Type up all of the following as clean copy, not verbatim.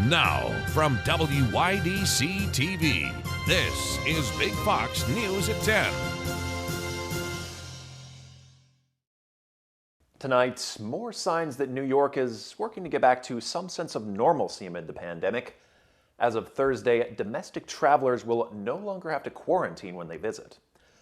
Now, from WYDC TV, this is Big Fox News at 10. Tonight, more signs that New York is working to get back to some sense of normalcy amid the pandemic. As of Thursday, domestic travelers will no longer have to quarantine when they visit.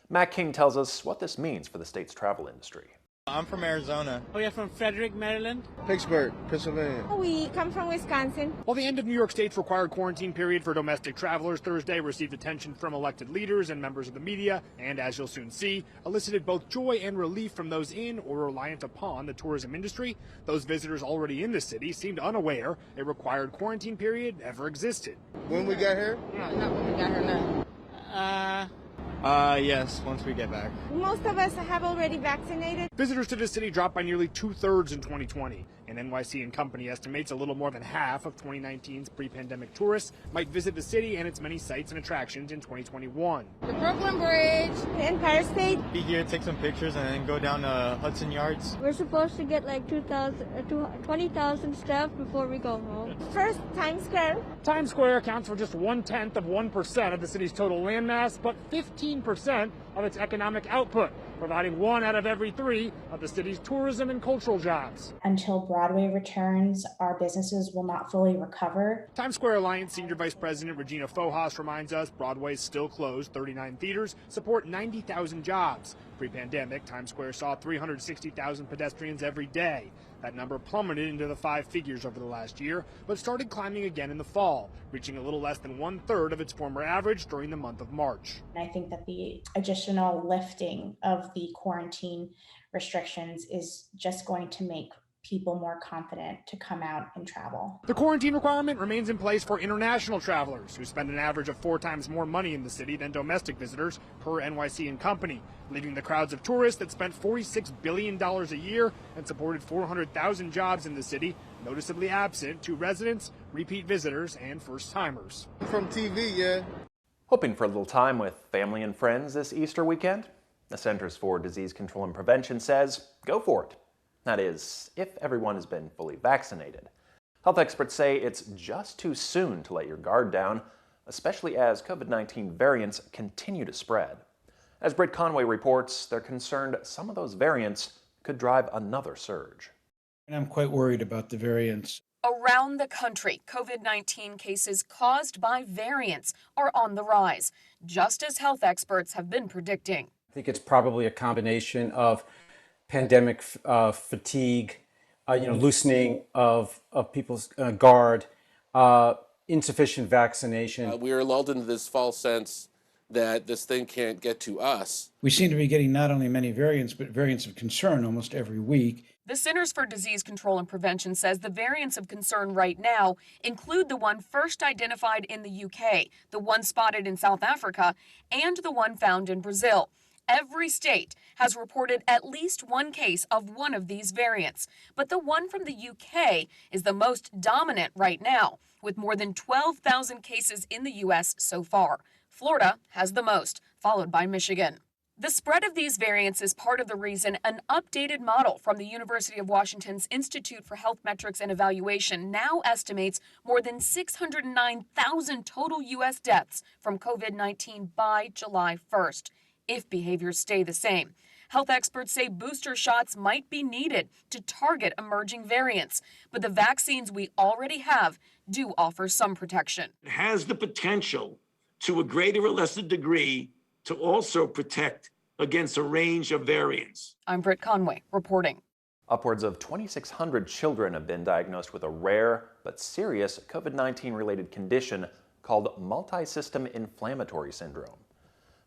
Matt King tells us what this means for the state's travel industry. I'm from Arizona. We are from Frederick, Maryland. Pittsburgh, Pennsylvania. We come from Wisconsin. While the end of New York State's required quarantine period for domestic travelers Thursday received attention from elected leaders and members of the media, and as you'll soon see, elicited both joy and relief from those in or reliant upon the tourism industry, those visitors already in the city seemed unaware a required quarantine period ever existed. When we got here? No, not when we got here, no. Yes, once we get back. Most of us have already vaccinated. Visitors to the city dropped by nearly 2/3 in 2020, and NYC and Company estimates a little more than half of 2019's pre-pandemic tourists might visit the city and its many sites and attractions in 2021. The Brooklyn Bridge, the Empire State. Be here, take some pictures, and then go down to Hudson Yards. We're supposed to get like 20,000 staff before we go home. First, Times Square. Times Square accounts for just 1/10 of the city's total landmass, but 15% of its economic output, providing 1 out of every 3 of the city's tourism and cultural jobs. Until Broadway returns, our businesses will not fully recover. Times Square Alliance Senior Vice President Regina Fojas reminds us Broadway's still closed. 39 theaters support 90,000 jobs. Pre-pandemic, Times Square saw 360,000 pedestrians every day. That number plummeted into the 5 figures over the last year, but started climbing again in the fall, reaching a little less than 1/3 of its former average during the month of March. I think that the additional lifting of the quarantine restrictions is just going to make people more confident to come out and travel. The quarantine requirement remains in place for international travelers who spend an average of 4 times more money in the city than domestic visitors per NYC and Company, leaving the crowds of tourists that spent $46 billion a year and supported 400,000 jobs in the city noticeably absent to residents, repeat visitors, and first-timers. From TV, yeah. Hoping for a little time with family and friends this Easter weekend? The Centers for Disease Control and Prevention says go for it. That is, if everyone has been fully vaccinated. Health experts say it's just too soon to let your guard down, especially as COVID-19 variants continue to spread. As Britt Conway reports, they're concerned some of those variants could drive another surge. And I'm quite worried about the variants. Around the country, COVID-19 cases caused by variants are on the rise, just as health experts have been predicting. I think it's probably a combination of pandemic fatigue, loosening of people's guard, insufficient vaccination. We are lulled into this false sense that this thing can't get to us. We seem to be getting not only many variants, but variants of concern almost every week. The Centers for Disease Control and Prevention says the variants of concern right now include the one first identified in the UK, the one spotted in South Africa, and the one found in Brazil. Every state has reported at least one case of one of these variants, but the one from the UK is the most dominant right now, with more than 12,000 cases in the U.S. so far. Florida has the most, followed by Michigan. The spread of these variants is part of the reason an updated model from the University of Washington's Institute for Health Metrics and Evaluation now estimates more than 609,000 total U.S. deaths from COVID-19 by July 1st. If behaviors stay the same. Health experts say booster shots might be needed to target emerging variants, but the vaccines we already have do offer some protection. It has the potential to a greater or lesser degree to also protect against a range of variants. I'm Britt Conway reporting. Upwards of 2,600 children have been diagnosed with a rare but serious COVID-19 related condition called multisystem inflammatory syndrome.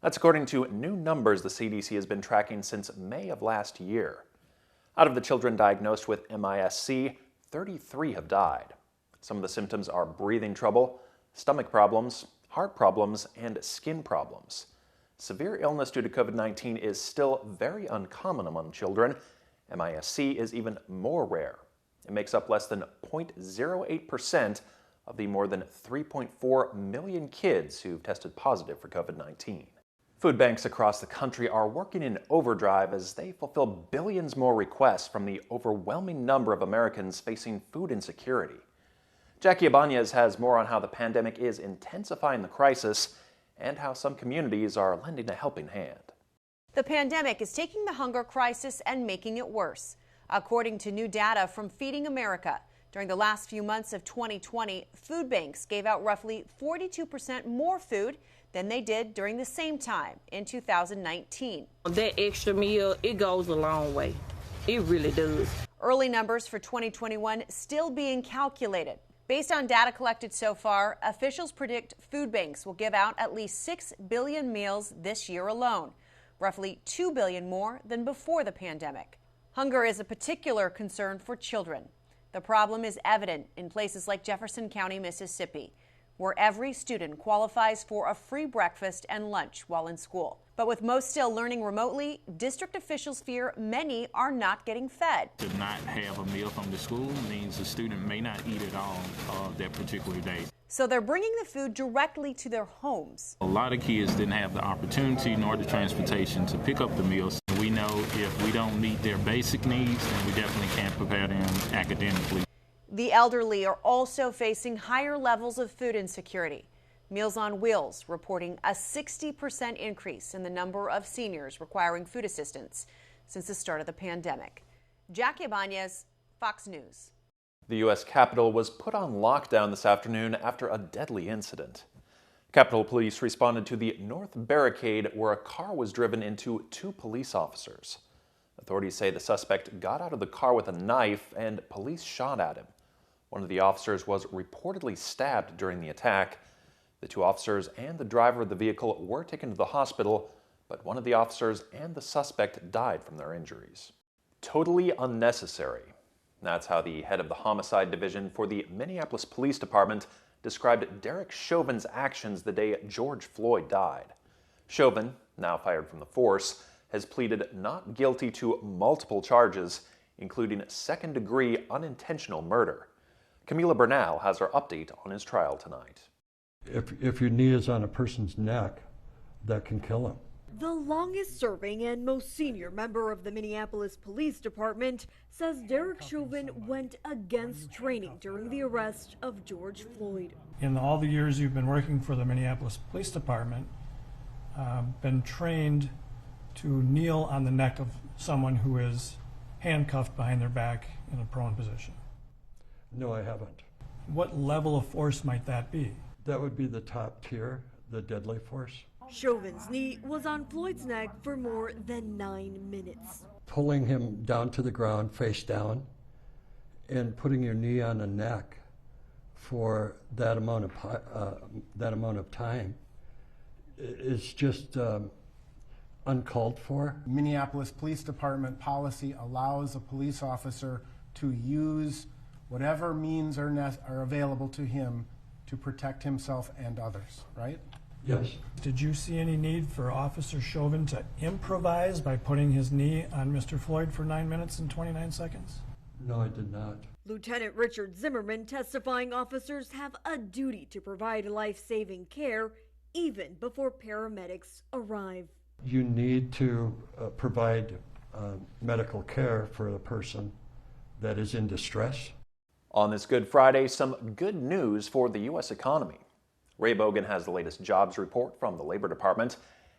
That's according to new numbers the CDC has been tracking since May of last year. Out of the children diagnosed with MISC, 33 have died. Some of the symptoms are breathing trouble, stomach problems, heart problems, and skin problems. Severe illness due to COVID-19 is still very uncommon among children. MISC is even more rare. It makes up less than 0.08% of the more than 3.4 million kids who've tested positive for COVID-19. Food banks across the country are working in overdrive as they fulfill billions more requests from the overwhelming number of Americans facing food insecurity. Jackie Ibanez has more on how the pandemic is intensifying the crisis and how some communities are lending a helping hand. The pandemic is taking the hunger crisis and making it worse. According to new data from Feeding America, during the last few months of 2020, food banks gave out roughly 42% more food than they did during the same time in 2019. That extra meal, it goes a long way. It really does. Early numbers for 2021 still being calculated. Based on data collected so far, officials predict food banks will give out at least 6 billion meals this year alone, roughly 2 billion more than before the pandemic. Hunger is a particular concern for children. The problem is evident in places like Jefferson County, Mississippi, where every student qualifies for a free breakfast and lunch while in school. But with most still learning remotely, district officials fear many are not getting fed. To not have a meal from the school means the student may not eat at all that particular day. So they're bringing the food directly to their homes. A lot of kids didn't have the opportunity nor the transportation to pick up the meals. We know if we don't meet their basic needs, then we definitely can't prepare them academically. The elderly are also facing higher levels of food insecurity. Meals on Wheels reporting a 60% increase in the number of seniors requiring food assistance since the start of the pandemic. Jackie Ibanez, Fox News. The U.S. Capitol was put on lockdown this afternoon after a deadly incident. Capitol Police responded to the North Barricade where a car was driven into 2 police officers. Authorities say the suspect got out of the car with a knife and police shot at him. One of the officers was reportedly stabbed during the attack. The 2 officers and the driver of the vehicle were taken to the hospital, but one of the officers and the suspect died from their injuries. Totally unnecessary. That's how the head of the homicide division for the Minneapolis Police Department described Derek Chauvin's actions the day George Floyd died. Chauvin, now fired from the force, has pleaded not guilty to multiple charges, including second-degree unintentional murder. Camila Bernal has our update on his trial tonight. If your knee is on a person's neck, that can kill him. The longest-serving and most senior member of the Minneapolis Police Department says Derek Chauvin went against training during the arrest of George Floyd. In all the years you've been working for the Minneapolis Police Department, been trained to kneel on the neck of someone who is handcuffed behind their back in a prone position. No, I haven't. What level of force might that be? That would be the top tier, the deadly force. Chauvin's knee was on Floyd's neck for more than 9 minutes. Pulling him down to the ground, face down, and putting your knee on the neck for that amount of time is just uncalled for. Minneapolis Police Department policy allows a police officer to use whatever means are available to him to protect himself and others, right? Yes. Did you see any need for Officer Chauvin to improvise by putting his knee on Mr. Floyd for 9 minutes and 29 seconds? No, I did not. Lieutenant Richard Zimmerman testifying officers have a duty to provide life-saving care even before paramedics arrive. You need to provide medical care for the person that is in distress. On this Good Friday, some good news for the U.S. economy. Ray Bogan has the latest jobs report from the Labor Department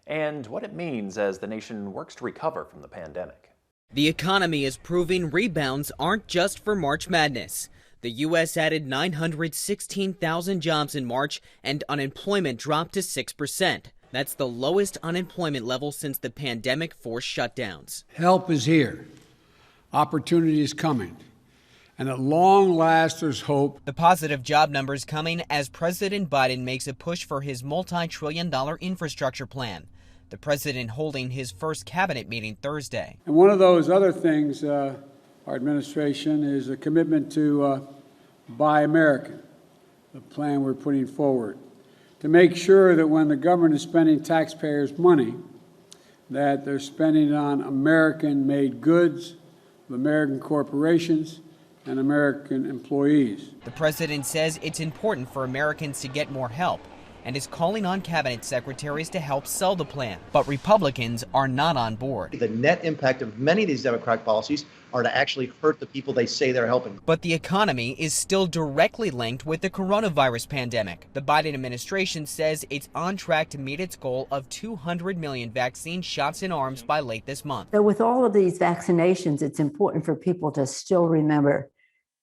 and what it means as the nation works to recover from the pandemic. The economy is proving rebounds aren't just for March Madness. The U.S. added 916,000 jobs in March and unemployment dropped to 6%. That's the lowest unemployment level since the pandemic forced shutdowns. Help is here. Opportunity is coming. And at long last, there's hope. The positive job numbers coming as President Biden makes a push for his multi-trillion-dollar infrastructure plan. The president holding his first cabinet meeting Thursday. And one of those other things, our administration is a commitment to Buy American, the plan we're putting forward, to make sure that when the government is spending taxpayers' money, that they're spending it on American-made goods, American corporations, and American employees. The president says it's important for Americans to get more help and is calling on cabinet secretaries to help sell the plan. But Republicans are not on board. The net impact of many of these Democratic policies are to actually hurt the people they say they're helping. But the economy is still directly linked with the coronavirus pandemic. The Biden administration says it's on track to meet its goal of 200 million vaccine shots in arms by late this month. So with all of these vaccinations, it's important for people to still remember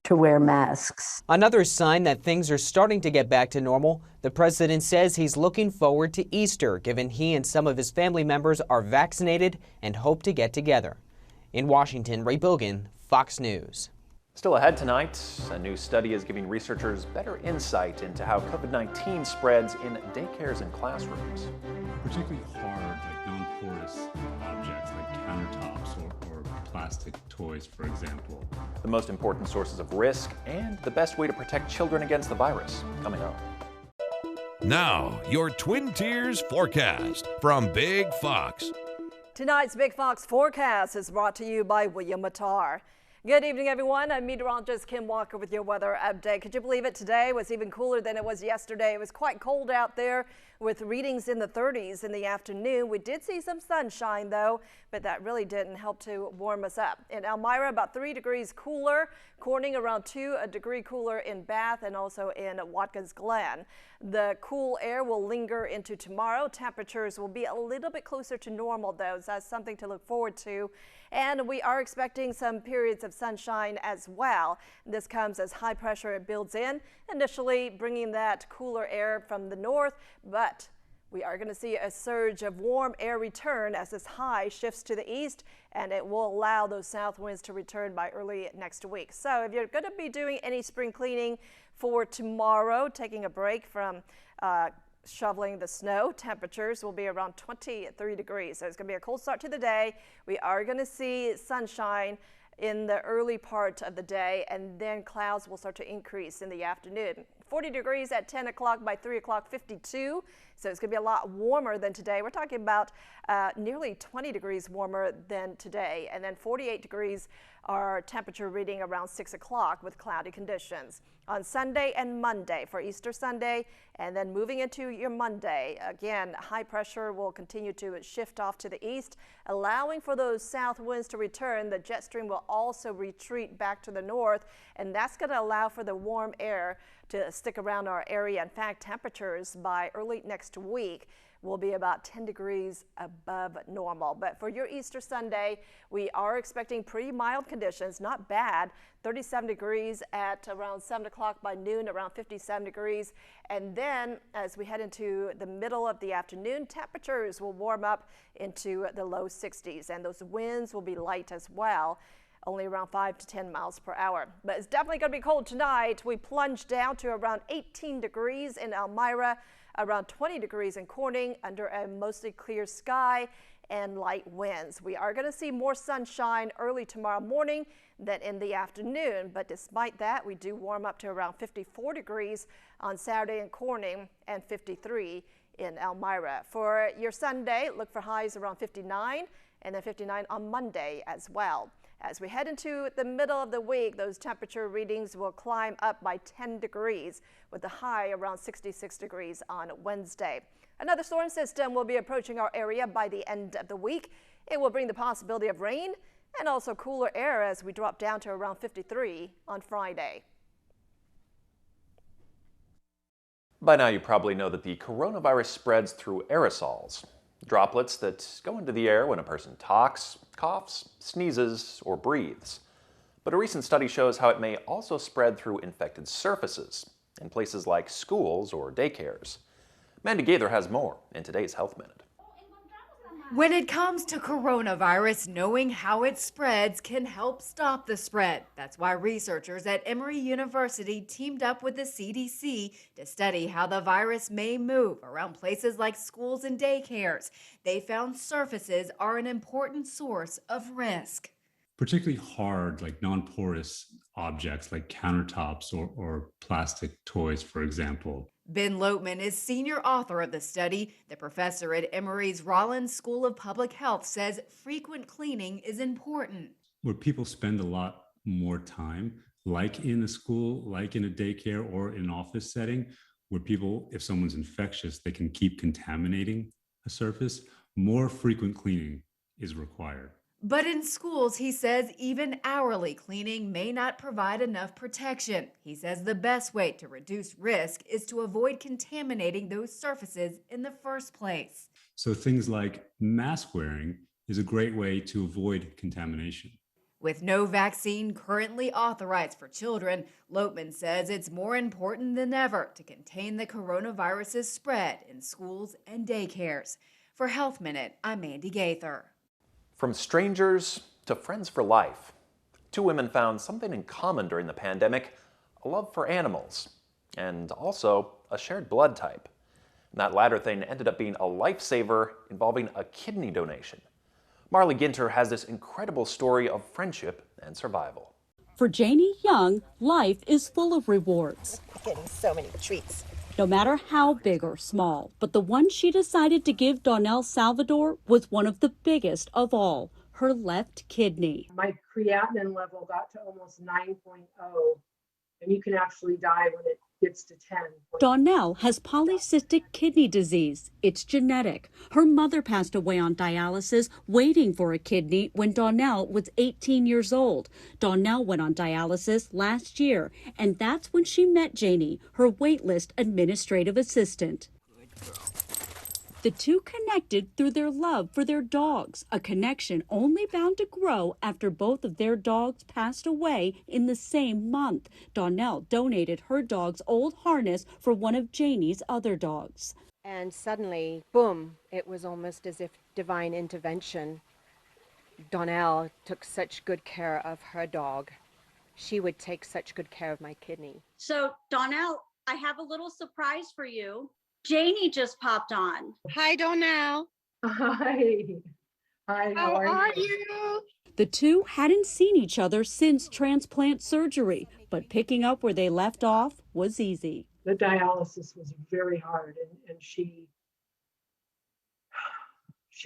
to wear masks. Another sign that things are starting to get back to normal, the president says he's looking forward to Easter, given he and some of his family members are vaccinated and hope to get together. In Washington, Ray Bilgan, Fox News. Still ahead tonight, a new study is giving researchers better insight into how COVID-19 spreads in daycares and classrooms. Particularly hard, like non-porous objects like countertops or plastic toys, for example. The most important sources of risk and the best way to protect children against the virus, coming up. Now, your Twin Tiers forecast from Big Fox. Tonight's Big Fox forecast is brought to you by William Mattar. Good evening, everyone. I'm meteorologist Kim Walker with your weather update. Could you believe it? Today was even cooler than it was yesterday. It was quite cold out there with readings in the 30s in the afternoon. We did see some sunshine, though, but that really didn't help to warm us up. In Elmira, about 3 degrees cooler. Corning, around 2 degree cooler in Bath and also in Watkins Glen. The cool air will linger into tomorrow. Temperatures will be a little bit closer to normal, though, so that's something to look forward to. And we are expecting some periods of sunshine as well. This comes as high pressure builds in, initially bringing that cooler air from the north, but we are going to see a surge of warm air return as this high shifts to the east, and it will allow those south winds to return by early next week. So if you're going to be doing any spring cleaning for tomorrow, taking a break from shoveling the snow, temperatures will be around 23 degrees. So it's going to be a cold start to the day. We are going to see sunshine in the early part of the day, and then clouds will start to increase in the afternoon. 40 degrees at 10 o'clock, by 3 o'clock, 52. So it's going to be a lot warmer than today. We're talking about nearly 20 degrees warmer than today. And then 48 degrees our temperature reading around 6 o'clock with cloudy conditions. On Sunday and Monday for Easter Sunday, and then moving into your Monday, again, high pressure will continue to shift off to the east, allowing for those south winds to return. The jet stream will also retreat back to the north, and that's going to allow for the warm air to stick around our area. In fact, temperatures by early next week will be about 10 degrees above normal. But for your Easter Sunday, we are expecting pretty mild conditions, not bad. 37 degrees at around 7 o'clock, by noon around 57 degrees. And then as we head into the middle of the afternoon, temperatures will warm up into the low 60s, and those winds will be light as well, only around 5 to 10 miles per hour. But it's definitely going to be cold tonight. We plunge down to around 18 degrees in Elmira, around 20 degrees in Corning, under a mostly clear sky and light winds. We are going to see more sunshine early tomorrow morning than in the afternoon, but despite that, we do warm up to around 54 degrees on Saturday in Corning and 53 in Elmira. For your Sunday, look for highs around 59 and then 59 on Monday as well. As we head into the middle of the week, those temperature readings will climb up by 10 degrees with the high around 66 degrees on Wednesday. Another storm system will be approaching our area by the end of the week. It will bring the possibility of rain and also cooler air as we drop down to around 53 on Friday. By now you probably know that the coronavirus spreads through aerosols, droplets that go into the air when a person talks, coughs, sneezes, or breathes. But a recent study shows how it may also spread through infected surfaces in places like schools or daycares. Mandy Gaither has more in today's Health Minute. When it comes to coronavirus, knowing how it spreads can help stop the spread. That's why researchers at Emory University teamed up with the CDC to study how the virus may move around places like schools and daycares. They found surfaces are an important source of risk. Particularly hard, like non-porous objects like countertops or plastic toys, for example. Ben Loatman is senior author of the study. The professor at Emory's Rollins School of Public Health says frequent cleaning is important. Where people spend a lot more time, like in a school, like in a daycare or in an office setting, where people, if someone's infectious, they can keep contaminating a surface, more frequent cleaning is required. But in schools, he says even hourly cleaning may not provide enough protection. He says the best way to reduce risk is to avoid contaminating those surfaces in the first place. So things like mask wearing is a great way to avoid contamination. With no vaccine currently authorized for children, Lopman says it's more important than ever to contain the coronavirus's spread in schools and daycares. For Health Minute, I'm Mandy Gaither. From strangers to friends for life, two women found something in common during the pandemic: a love for animals, and also a shared blood type. And that latter thing ended up being a lifesaver involving a kidney donation. Marley Ginter has this incredible story of friendship and survival. For Janie Young, life is full of rewards. Getting so many treats. No matter how big or small, but the one she decided to give Donnell Salvador was one of the biggest of all, her left kidney. My creatinine level got to almost 9.0, and you can actually die when it gets to 10. Donnell has polycystic kidney disease. It's genetic. Her mother passed away on dialysis waiting for a kidney when Donnell was 18 years old. Donnell went on dialysis last year, and that's when she met Janie, her waitlist administrative assistant. The two connected through their love for their dogs, a connection only bound to grow after both of their dogs passed away in the same month. Donnell donated her dog's old harness for one of Janie's other dogs. And suddenly, boom, it was almost as if divine intervention. Donnell took such good care of her dog. She would take such good care of my kidney. So, Donnell, I have a little surprise for you. Janie just popped on. Hi, Donnell. Hi. Hi, how are you? The two hadn't seen each other since transplant surgery, but picking up where they left off was easy. The dialysis was very hard, and she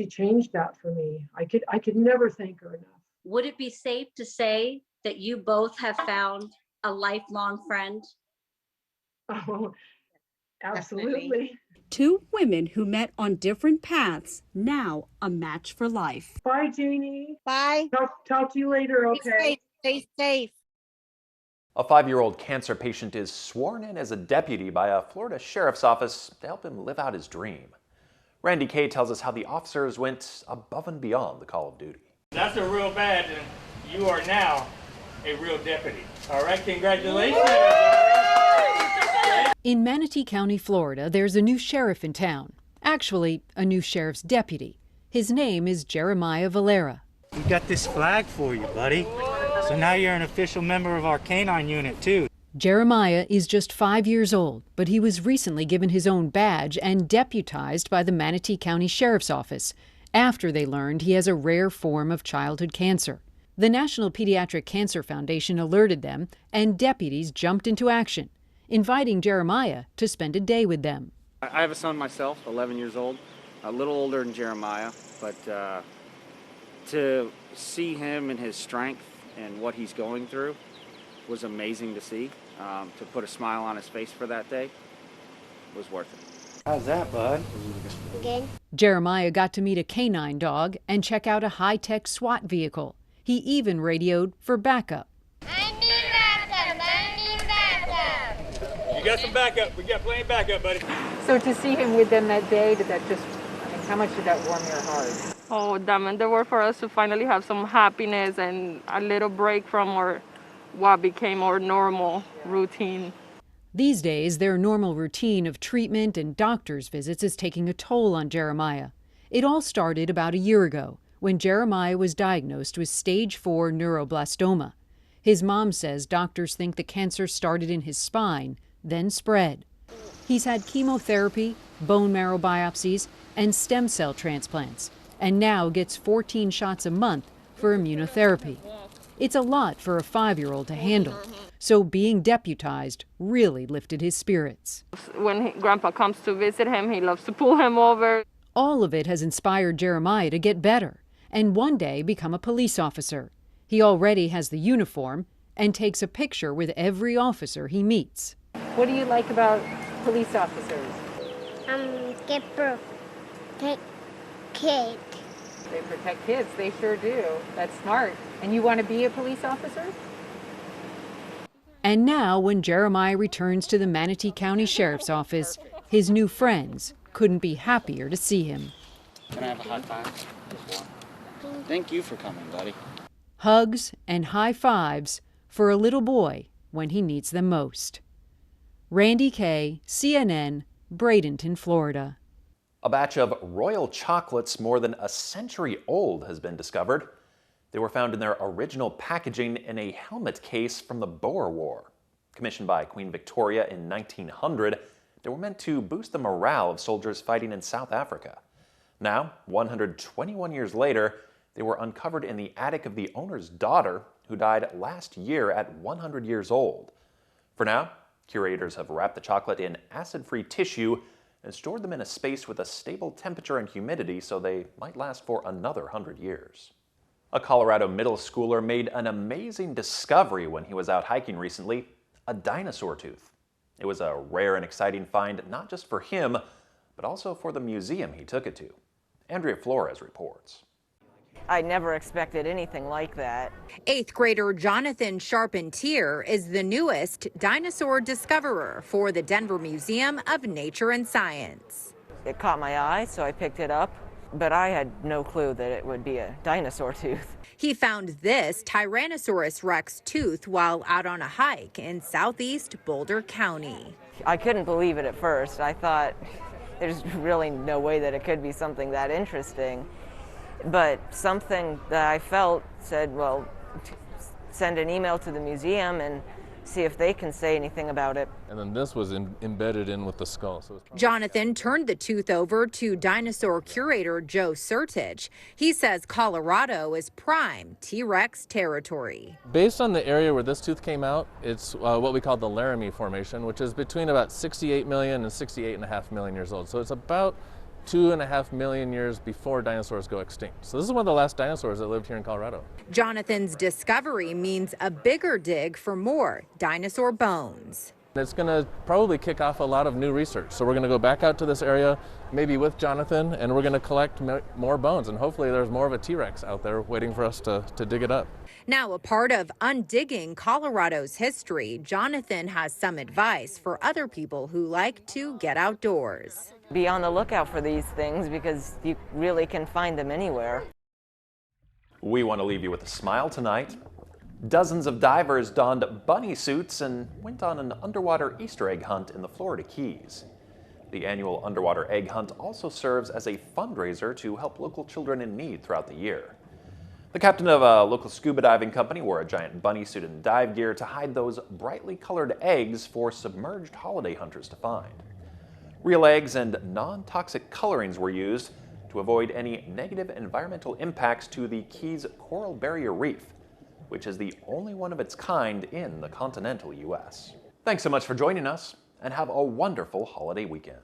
changed that for me. I could never thank her enough. Would it be safe to say that you both have found a lifelong friend? Oh, absolutely. Two women who met on different paths, now a match for life. Bye, Jeannie. Bye. Talk to you later, okay? Stay safe. A 5-year-old cancer patient is sworn in as a deputy by a Florida sheriff's office to help him live out his dream. Randy Kay tells us how the officers went above and beyond the call of duty. That's a real badge, and you are now a real deputy. All right, congratulations. In Manatee County, Florida, there's a new sheriff in town. Actually, a new sheriff's deputy. His name is Jeremiah Valera. We got this flag for you, buddy. So now you're an official member of our canine unit, too. Jeremiah is just 5 years old, but he was recently given his own badge and deputized by the Manatee County Sheriff's Office after they learned he has a rare form of childhood cancer. The National Pediatric Cancer Foundation alerted them, and deputies jumped into action, inviting Jeremiah to spend a day with them. I have a son myself, 11 years old, a little older than Jeremiah, but to see him and his strength and what he's going through was amazing to see. To put a smile on his face for that day was worth it. How's that, bud? Good. Jeremiah got to meet a canine dog and check out a high-tech SWAT vehicle. He even radioed for backup. I need backup. You got some backup. We got plenty of backup, buddy. So to see him with them that day, did that just, how much did that warm your heart? Oh, that meant the word for us to finally have some happiness and a little break from what became our normal routine. These days, their normal routine of treatment and doctor's visits is taking a toll on Jeremiah. It all started about a year ago when Jeremiah was diagnosed with stage 4 neuroblastoma. His mom says doctors think the cancer started in his spine, then spread. He's had chemotherapy, bone marrow biopsies, and stem cell transplants, and now gets 14 shots a month for immunotherapy. It's a lot for a 5-year-old to handle, so being deputized really lifted his spirits. When Grandpa comes to visit him, he loves to pull him over. All of it has inspired Jeremiah to get better and one day become a police officer. He already has the uniform and takes a picture with every officer he meets. What do you like about police officers? Get protect kids. They protect kids, they sure do. That's smart. And you want to be a police officer? And now, when Jeremiah returns to the Manatee County Sheriff's Office, his new friends couldn't be happier to see him. Can I have a high five? Just one. Thank you for coming, buddy. Hugs and high fives for a little boy when he needs them most. Randy Kay, CNN, Bradenton, Florida. A batch of royal chocolates more than a century old has been discovered. They were found in their original packaging in a helmet case from the Boer War. Commissioned by Queen Victoria in 1900, they were meant to boost the morale of soldiers fighting in South Africa. Now, 121 years later, they were uncovered in the attic of the owner's daughter, who died last year at 100 years old. For now, curators have wrapped the chocolate in acid-free tissue and stored them in a space with a stable temperature and humidity so they might last for another 100 years. A Colorado middle schooler made an amazing discovery when he was out hiking recently: a dinosaur tooth. It was a rare and exciting find not just for him, but also for the museum he took it to. Andrea Flores reports. I never expected anything like that. 8th grader Jonathan Charpentier is the newest dinosaur discoverer for the Denver Museum of Nature and Science. It caught my eye, so I picked it up, but I had no clue that it would be a dinosaur tooth. He found this Tyrannosaurus rex tooth while out on a hike in southeast Boulder County. I couldn't believe it at first. I thought there's really no way that it could be something that interesting. But something that I felt said, well, send an email to the museum and see if they can say anything about it. And then this was embedded in with the skull. So Jonathan turned the tooth over to dinosaur curator Joe Sertich. He says Colorado is prime T-Rex territory. based on the area where this tooth came out, it's what we call the Laramie Formation, which is between about 68 million and 68.5 million years old. So it's about 2.5 million years before dinosaurs go extinct. So this is one of the last dinosaurs that lived here in Colorado. Jonathan's discovery means a bigger dig for more dinosaur bones. It's going to probably kick off a lot of new research. So we're going to go back out to this area, maybe with Jonathan, and we're going to collect more bones. And hopefully there's more of a T-Rex out there waiting for us to dig it up. Now a part of undigging Colorado's history, Jonathan has some advice for other people who like to get outdoors. Be on the lookout for these things because you really can find them anywhere. We want to leave you with a smile tonight. Dozens of divers donned bunny suits and went on an underwater Easter egg hunt in the Florida Keys. The annual underwater egg hunt also serves as a fundraiser to help local children in need throughout the year. The captain of a local scuba diving company wore a giant bunny suit and dive gear to hide those brightly colored eggs for submerged holiday hunters to find. Real eggs and non-toxic colorings were used to avoid any negative environmental impacts to the Keys Coral Barrier Reef, which is the only one of its kind in the continental U.S. Thanks so much for joining us, and have a wonderful holiday weekend.